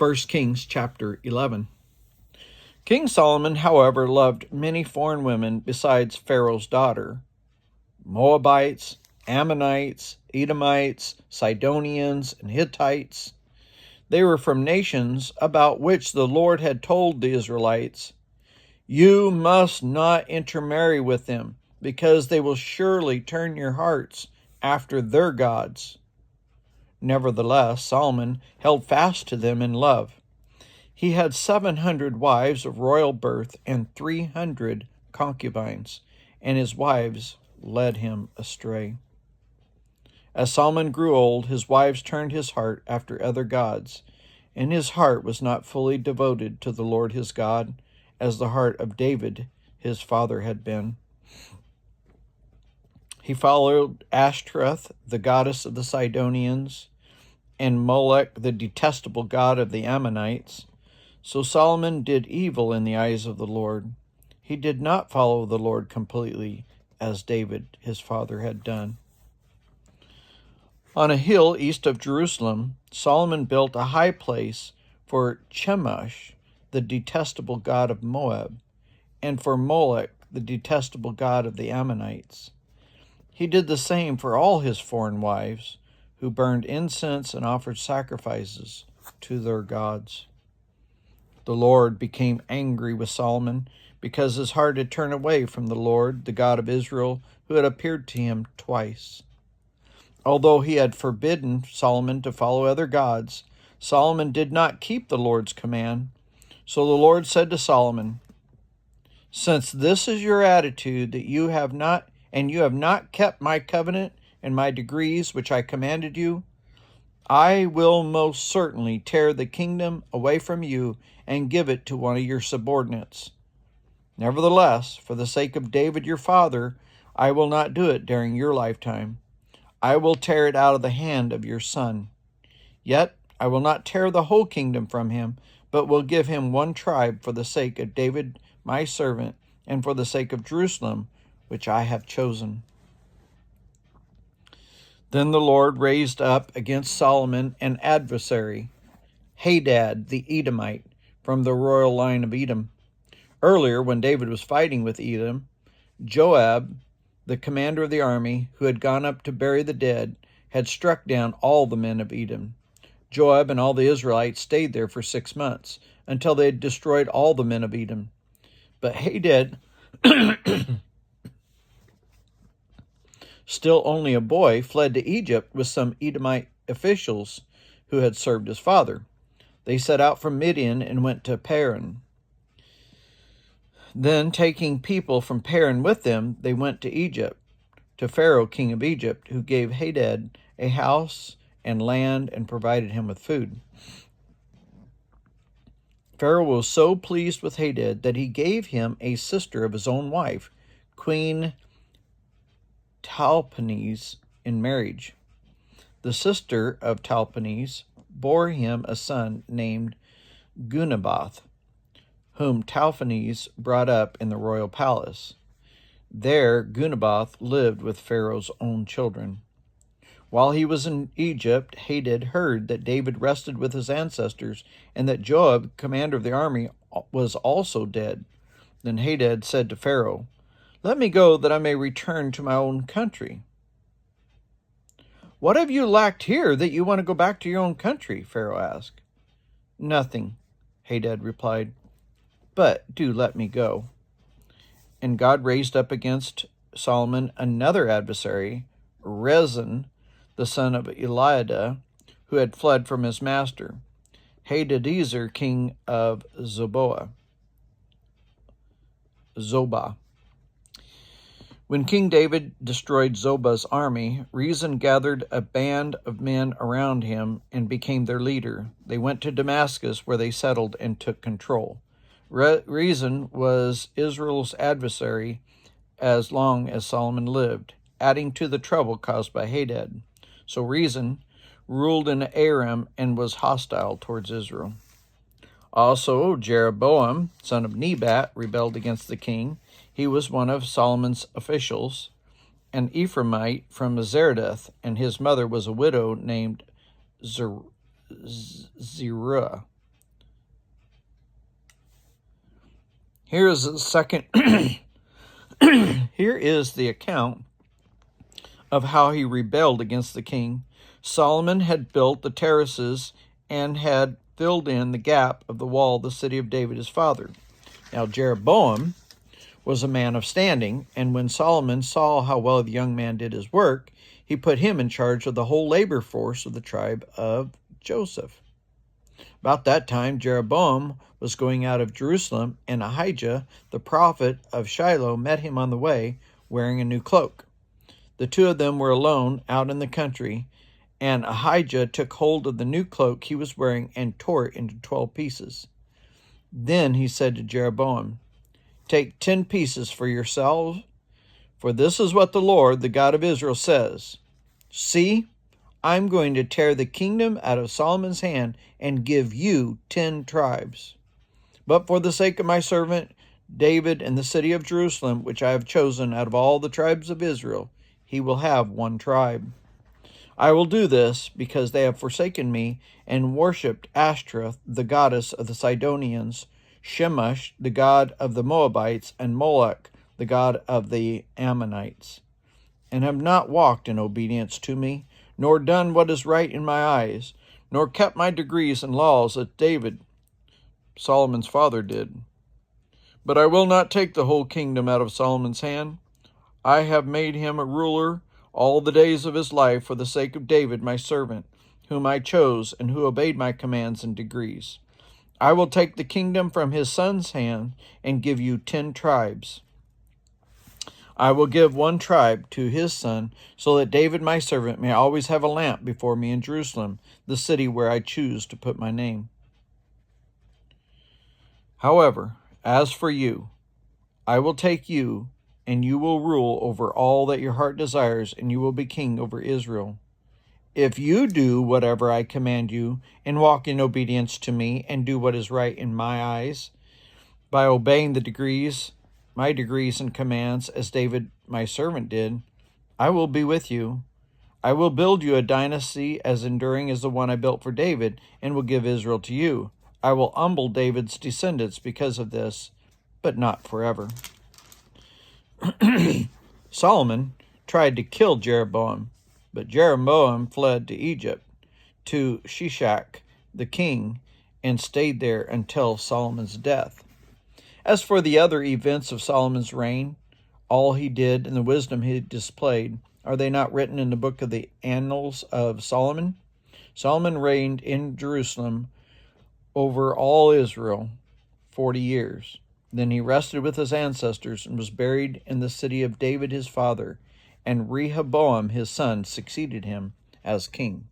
1 Kings chapter 11. King Solomon, however, loved many foreign women besides Pharaoh's daughter: Moabites, Ammonites, Edomites, Sidonians, and Hittites. They were from nations about which the Lord had told the Israelites, "You must not intermarry with them, because they will surely turn your hearts after their gods." Nevertheless, Solomon held fast to them in love. He had 700 wives of royal birth and 300 concubines, and his wives led him astray. As Solomon grew old, his wives turned his heart after other gods, and his heart was not fully devoted to the Lord his God, as the heart of David his father had been. He followed Ashtoreth, the goddess of the Sidonians, and Molech, the detestable god of the Ammonites. So Solomon did evil in the eyes of the Lord. He did not follow the Lord completely, as David his father had done. On a hill east of Jerusalem, Solomon built a high place for Chemosh, the detestable god of Moab, and for Molech, the detestable god of the Ammonites. He did the same for all his foreign wives, who burned incense and offered sacrifices to their gods. The Lord became angry with Solomon because his heart had turned away from the Lord, the God of Israel, who had appeared to him twice. Although he had forbidden Solomon to follow other gods, Solomon did not keep the Lord's command. So the Lord said to Solomon, "Since this is your attitude, that you have not kept my covenant and my decrees which I commanded you, I will most certainly tear the kingdom away from you and give it to one of your subordinates. Nevertheless, for the sake of David your father, I will not do it during your lifetime. I will tear it out of the hand of your son. Yet I will not tear the whole kingdom from him, but will give him one tribe for the sake of David my servant, and for the sake of Jerusalem, which I have chosen." Then the Lord raised up against Solomon an adversary, Hadad the Edomite, from the royal line of Edom. Earlier, when David was fighting with Edom, Joab, the commander of the army, who had gone up to bury the dead, had struck down all the men of Edom. Joab and all the Israelites stayed there for 6 months, until they had destroyed all the men of Edom. But Hadad, still only a boy, fled to Egypt with some Edomite officials who had served his father. They set out from Midian and went to Paran. Then, taking people from Paran with them, they went to Egypt, to Pharaoh, king of Egypt, who gave Hadad a house and land and provided him with food. Pharaoh was so pleased with Hadad that he gave him a sister of his own wife, Queen Talpenes, in marriage. The sister of Talpenes bore him a son named Gunabath, whom Talpenes brought up in the royal palace. There Gunabath lived with Pharaoh's own children. While he was in Egypt, Hadad heard that David rested with his ancestors, and that Joab, commander of the army, was also dead. Then Hadad said to Pharaoh, "Let me go, that I may return to my own country." "What have you lacked here that you want to go back to your own country?" Pharaoh asked. "Nothing," Hadad replied, "but do let me go." And God raised up against Solomon another adversary, Rezin, the son of Eliada, who had fled from his master, Hadadezer, king of Zobah. When King David destroyed Zobah's army, Rezin gathered a band of men around him and became their leader. They went to Damascus, where they settled and took control. Rezin was Israel's adversary as long as Solomon lived, adding to the trouble caused by Hadad. So Rezin ruled in Aram and was hostile towards Israel. Also, Jeroboam, son of Nebat, rebelled against the king. He was one of Solomon's officials, an Ephraimite from Zeradath, and his mother was a widow named Zerah. Here is the second. Here is the account of how he rebelled against the king. Solomon had built the terraces and had filled in the gap of the wall of the city of David his father. Now Jeroboam was a man of standing, and when Solomon saw how well the young man did his work, he put him in charge of the whole labor force of the tribe of Joseph. About that time, Jeroboam was going out of Jerusalem, and Ahijah, the prophet of Shiloh, met him on the way, wearing a new cloak. The two of them were alone out in the country, and Ahijah took hold of the new cloak he was wearing and tore it into 12 pieces. Then he said to Jeroboam, "Take 10 pieces for yourselves, for this is what the Lord, the God of Israel, says. See, I'm going to tear the kingdom out of Solomon's hand and give you 10 tribes. But for the sake of my servant David and the city of Jerusalem, which I have chosen out of all the tribes of Israel, he will have 1 tribe. I will do this because they have forsaken me and worshipped Ashtoreth, the goddess of the Sidonians, Shemesh, the god of the Moabites, and Moloch, the god of the Ammonites, and have not walked in obedience to me, nor done what is right in my eyes, nor kept my decrees and laws as David, Solomon's father, did. But I will not take the whole kingdom out of Solomon's hand. I have made him a ruler all the days of his life for the sake of David, my servant, whom I chose and who obeyed my commands and decrees. I will take the kingdom from his son's hand and give you 10 tribes. I will give 1 tribe to his son, so that David, my servant, may always have a lamp before me in Jerusalem, the city where I choose to put my name. However, as for you, I will take you, and you will rule over all that your heart desires, and you will be king over Israel. If you do whatever I command you, and walk in obedience to me, and do what is right in my eyes, by obeying my decrees and commands, as David my servant did, I will be with you. I will build you a dynasty as enduring as the one I built for David, and will give Israel to you. I will humble David's descendants because of this, but not forever." Solomon tried to kill Jeroboam, but Jeroboam fled to Egypt, to Shishak the king, and stayed there until Solomon's death. As for the other events of Solomon's reign, all he did and the wisdom he displayed, are they not written in the book of the Annals of Solomon? Solomon reigned in Jerusalem over all Israel 40 years. Then he rested with his ancestors and was buried in the city of David his father, and Rehoboam his son succeeded him as king.